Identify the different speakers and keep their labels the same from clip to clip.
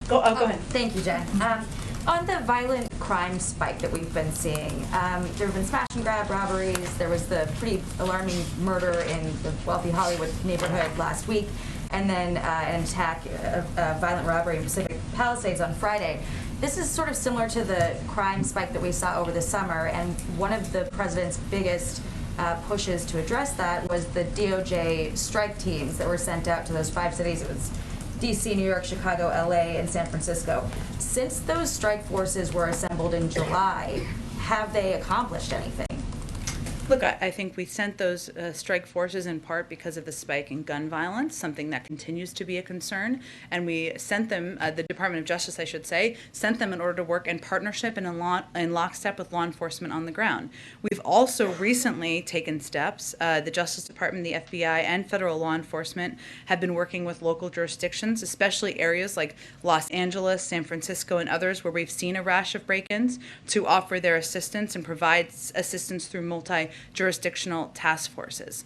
Speaker 1: Go ahead.
Speaker 2: Thank you, Jen. On the violent crime spike that we've been seeing, there have been smash and grab robberies. There was the pretty alarming murder in the wealthy Hollywood neighborhood last week, and then an attack, a violent robbery in Pacific Palisades on Friday. This is sort of similar to the crime spike that we saw over the summer, and one of the president's biggest pushes to address that was the DOJ strike teams that were sent out to those 5 cities. It was DC, New York, Chicago, LA, and San Francisco. Since those strike forces were assembled in July, have they accomplished anything?
Speaker 1: Look, I think we sent those strike forces in part because of the spike in gun violence, something that continues to be a concern. And we sent them, the Department of Justice, I should say, sent them in order to work in partnership and in lockstep with law enforcement on the ground. We've also recently taken steps. The Justice Department, the FBI, and federal law enforcement have been working with local jurisdictions, especially areas like Los Angeles, San Francisco, and others where we've seen a rash of break-ins, to offer their assistance and provide assistance through multi-jurisdictional task forces.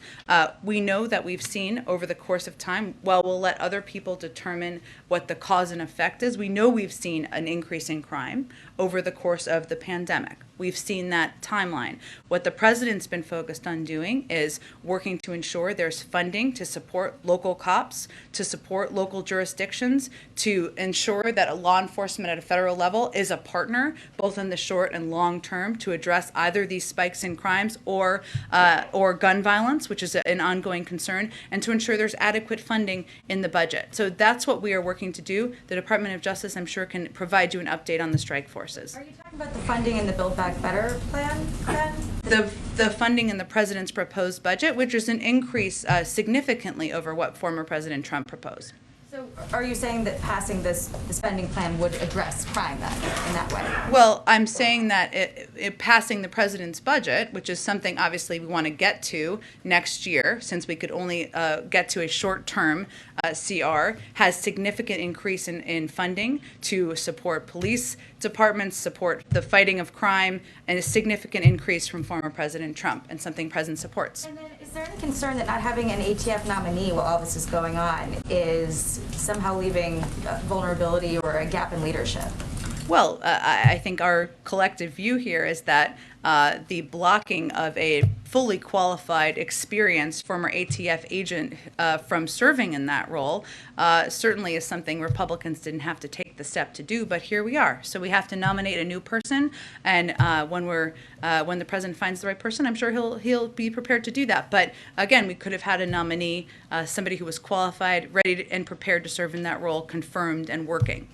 Speaker 1: We know that we've seen over the course of time, while we'll let other people determine what the cause and effect is, we know we've seen an increase in crime over the course of the pandemic. We've seen that timeline. What the president's been focused on doing is working to ensure there's funding to support local cops, to support local jurisdictions, to ensure that a law enforcement at a federal level is a partner, both in the short and long term, to address either these spikes in crimes or gun violence, which is an ongoing concern, and to ensure there's adequate funding in the budget. So that's what we are working to do. The Department of Justice, I'm sure, can provide you an update on the strike forces.
Speaker 2: Are you talking about the funding in the Build Back Better plan then?
Speaker 1: The funding in the president's proposed budget, which is an increase significantly over what former President Trump proposed.
Speaker 2: So are you saying that passing the spending plan would address crime then, in that way?
Speaker 1: Well, I'm saying that passing the president's budget, which is something obviously we want to get to next year, since we could only get to a short-term CR, has significant increase in funding to support police departments, support the fighting of crime, and a significant increase from former President Trump, and something President supports.
Speaker 2: And then is there any concern that not having an ATF nominee while all this is going on is somehow leaving vulnerability or a gap in leadership?
Speaker 1: Well, I think our collective view here is that the blocking of a fully qualified, experienced former ATF agent from serving in that role certainly is something Republicans didn't have to take the step to do, but here we are. So we have to nominate a new person, and when the president finds the right person, I'm sure he'll be prepared to do that. But again, we could have had a nominee, somebody who was qualified, ready and prepared to serve in that role, confirmed and working.